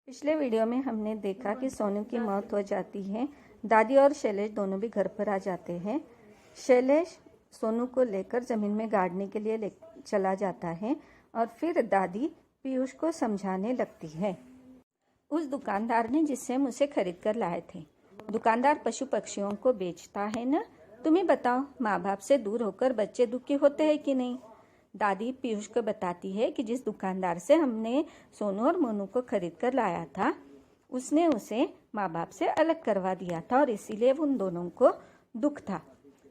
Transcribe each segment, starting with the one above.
पिछले वीडियो में हमने देखा कि सोनू की मौत हो जाती है। दादी और शैलेश दोनों भी घर पर आ जाते हैं। शैलेश सोनू को लेकर ज़मीन में गाड़ने के लिए चला जाता है और फिर दादी पीयूष को समझाने लगती है। उस दुकानदार ने जिससे हम उसे खरीद कर लाए थे, दुकानदार पशु पक्षियों को बेचता है ना। तुम्हें बताओ, माँ बाप से दूर होकर बच्चे दुखी होते हैं कि नहीं। दादी पीयूष को बताती है कि जिस दुकानदार से हमने सोनू और मोनू को खरीद कर लाया था, उसने उसे माँ बाप से अलग करवा दिया था और इसीलिए उन दोनों को दुख था।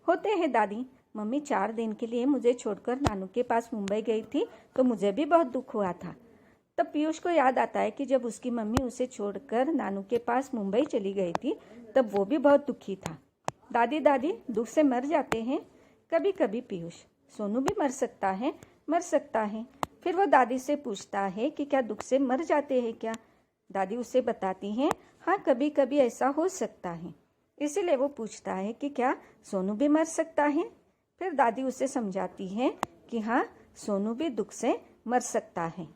होते हैं दादी, मम्मी 4 दिन के लिए मुझे छोड़कर नानू के पास मुंबई गई थी तो मुझे भी बहुत दुख हुआ था। तब पीयूष को याद आता है कि जब उसकी मम्मी उसे छोड़कर नानू के पास मुंबई चली गई थी तब वो भी बहुत दुखी था। दादी दुख से मर जाते हैं कभी कभी पीयूष, सोनू भी मर सकता है। फिर वो दादी से पूछता है कि क्या दुख से मर जाते हैं क्या। दादी उसे बताती हैं, हाँ कभी कभी ऐसा हो सकता है। इसीलिए वो पूछता है कि क्या सोनू भी मर सकता है। फिर दादी उसे समझाती है कि हाँ, सोनू भी दुख से मर सकता है।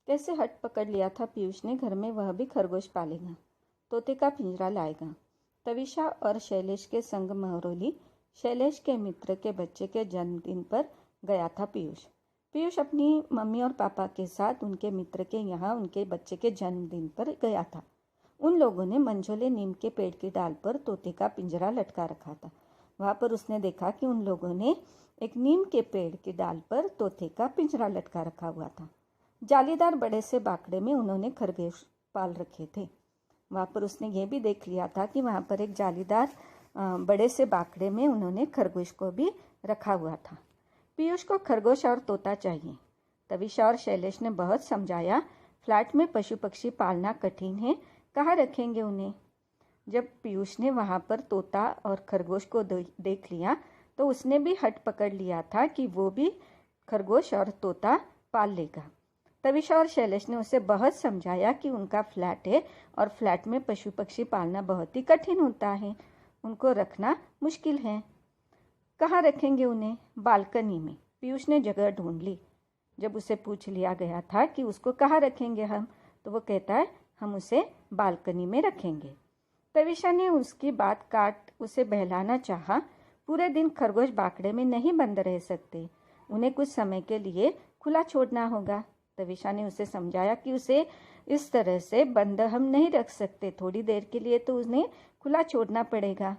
कैसे हट पकड़ लिया था पीयूष ने घर में, वह भी खरगोश पालेगा, तोते का पिंजरा लाएगा। तविशा और शैलेश के संग महरौली शैलेश के मित्र के बच्चे के जन्मदिन पर गया था पीयूष अपनी मम्मी और पापा के साथ उनके मित्र के यहाँ उनके बच्चे के जन्मदिन पर गया था। उन लोगों ने मंझोले नीम के पेड़ की डाल पर तोते का पिंजरा लटका रखा था। वहाँ पर उसने देखा कि उन लोगों ने एक नीम के पेड़ की डाल पर तोते का पिंजरा लटका रखा हुआ था। जालीदार बड़े से बाकड़े में उन्होंने खरगोश पाल रखे थे। वहाँ पर उसने ये भी देख लिया था कि वहाँ पर एक जालीदार बड़े से बाकड़े में उन्होंने खरगोश को भी रखा हुआ था। पीयूष को खरगोश और तोता चाहिए। तविशा और शैलेश ने बहुत समझाया, फ्लैट में पशु पक्षी पालना कठिन है, कहाँ रखेंगे उन्हें। जब पीयूष ने वहाँ पर तोता और खरगोश को देख लिया तो उसने भी हट पकड़ लिया था कि वो भी खरगोश और तोता पाल लेगा। तविशा और शैलेश ने उसे बहुत समझाया कि उनका फ्लैट है और फ्लैट में पशु पक्षी पालना बहुत ही कठिन होता है, उनको रखना मुश्किल है। कहाँ रखेंगे उन्हें? बालकनी में। पीयूष ने जगह ढूंढ ली। जब उसे पूछ लिया गया था कि उसको कहाँ रखेंगे हम, तो वो कहता है हम उसे बालकनी में रखेंगे। तविशा ने उसकी बात काट उसे बहलाना चाहा। पूरे दिन खरगोश बाकड़े में नहीं बंद रह सकते, उन्हें कुछ समय के लिए खुला छोड़ना होगा। तविशा ने उसे समझाया कि उसे इस तरह से बंद हम नहीं रख सकते, थोड़ी देर के लिए तो उन्हें खुला छोड़ना पड़ेगा।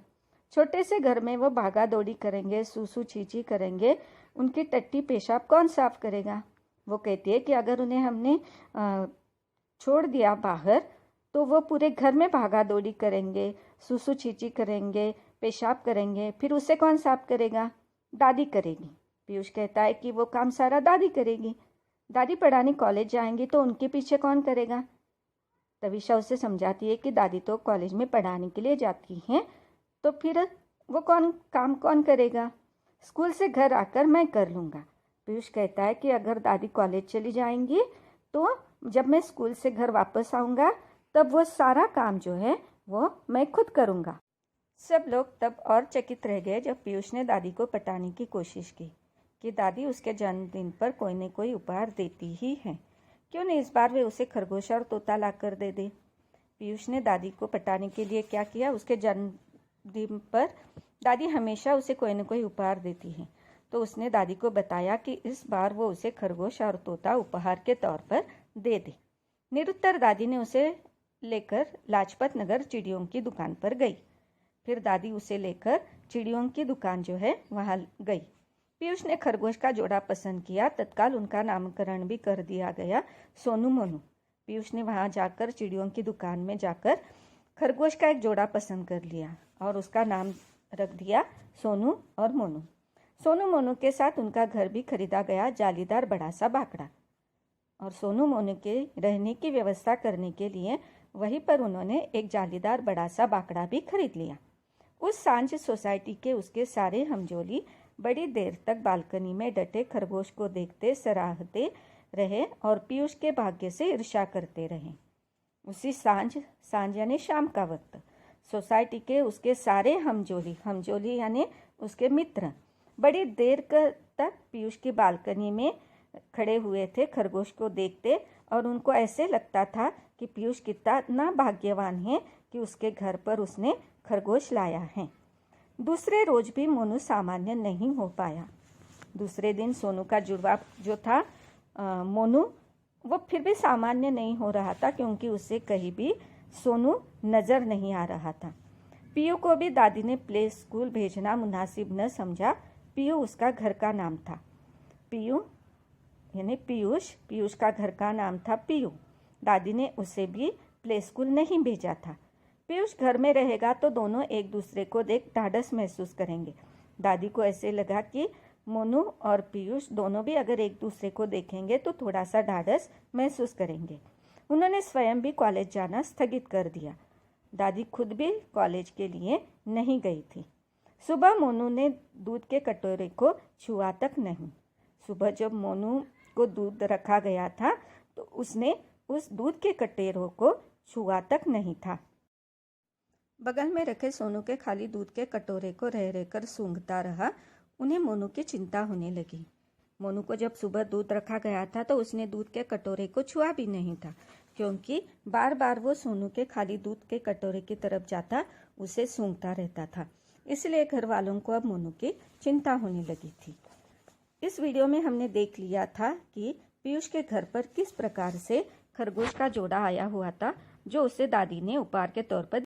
छोटे से घर में वो भागा दौड़ी करेंगे, सूसू चीची करेंगे, उनकी टट्टी पेशाब कौन साफ करेगा। वो कहती है कि अगर उन्हें हमने छोड़ दिया बाहर तो वो पूरे घर में भागा दौड़ी करेंगे, सूसू चीची करेंगे, पेशाब करेंगे, फिर उसे कौन साफ करेगा? दादी करेगी। पीयूष कहता है कि वो काम सारा दादी करेगी। दादी पढ़ाने कॉलेज जाएंगी तो उनके पीछे कौन करेगा? तविशा उसे समझाती है कि दादी तो कॉलेज में पढ़ाने के लिए जाती हैं, तो फिर वो काम कौन करेगा? स्कूल से घर आकर मैं कर लूँगा। पीयूष कहता है कि अगर दादी कॉलेज चली जाएंगी तो जब मैं स्कूल से घर वापस आऊँगा तब वो सारा काम जो है वो मैं खुद करूँगा। सब लोग तब और चकित रह गए जब पीयूष ने दादी को पटाने की कोशिश की कि दादी उसके जन्मदिन पर कोई न कोई उपहार देती ही है, क्यों नहीं इस बार वे उसे खरगोश और तोता ला कर दे दे। पीयूष ने दादी को पटाने के लिए क्या किया, उसके जन्मदिन पर दादी हमेशा उसे कोई न कोई उपहार देती है, तो उसने दादी को बताया कि इस बार वो उसे खरगोश और तोता उपहार के तौर पर दे दे। निरुत्तर दादी ने उसे लेकर लाजपत नगर चिड़ियों की दुकान पर गई। फिर दादी उसे लेकर चिड़ियों की दुकान जो है वहाँ गई। पीयूष ने खरगोश का जोड़ा पसंद किया, तत्काल उनका नामकरण भी कर दिया गया सोनू मोनू। पीयूष ने वहाँ जाकर चिड़ियों की दुकान में जाकर खरगोश का एक जोड़ा पसंद कर लिया और उसका नाम रख दिया सोनू और मोनू। सोनू मोनू के साथ उनका घर भी खरीदा गया, जालीदार बड़ा सा बाकड़ा, और सोनू मोनू के रहने की व्यवस्था करने के लिए वहीं पर उन्होंने एक जालीदार बड़ा सा बाकड़ा भी खरीद लिया। उस सांझ सोसाइटी के उसके सारे हमजोली बड़ी देर तक बालकनी में डटे खरगोश को देखते सराहते रहे और पीयूष के भाग्य से ईर्ष्या करते रहे। उसी सांझ यानी शाम का वक्त सोसाइटी के उसके सारे हमजोली यानी उसके मित्र बड़ी देर तक पीयूष की बालकनी में खड़े हुए थे खरगोश को देखते, और उनको ऐसे लगता था कि पीयूष कितना भाग्यवान है कि उसके घर पर उसने खरगोश लाया है। दूसरे रोज भी मोनू सामान्य नहीं हो पाया। दूसरे दिन सोनू का जुड़वा जो था मोनू, वो फिर भी सामान्य नहीं हो रहा था, क्योंकि उससे कहीं भी सोनू नज़र नहीं आ रहा था। पीयू को भी दादी ने प्ले स्कूल भेजना मुनासिब न समझा। पीयू उसका घर का नाम था। पीयू यानी पीयूष का घर का नाम था पीयू। दादी ने उसे भी प्ले स्कूल नहीं भेजा था। पीयूष घर में रहेगा तो दोनों एक दूसरे को देख ढाढ़स महसूस करेंगे। दादी को ऐसे लगा कि मोनू और पीयूष दोनों भी अगर एक दूसरे को देखेंगे तो थोड़ा सा ढाढ़स महसूस करेंगे। उन्होंने स्वयं भी कॉलेज जाना स्थगित कर दिया। दादी खुद भी कॉलेज के लिए नहीं गई थी। सुबह मोनू ने दूध के कटोरे को छुआ तक नहीं। सुबह जब मोनू को दूध रखा गया था तो उसने उस दूध के कटोरे को छुआ तक नहीं था। बगल में रखे सोनू के खाली दूध के कटोरे को रह रहकर सूंघता रहा। उन्हें मोनू की चिंता होने लगी। मोनू को जब सुबह दूध रखा गया था तो उसने दूध के कटोरे को छुआ भी नहीं था, क्योंकि बार बार वो सोनू के खाली दूध के कटोरे की तरफ जाता, उसे सूंघता रहता था। इसलिए घर वालों को अब मोनू की चिंता होने लगी थी। इस वीडियो में हमने देख लिया था कि पीयूष के घर पर किस प्रकार से खरगोश का जोड़ा आया हुआ था, जो उसे दादी ने उपहार के तौर पर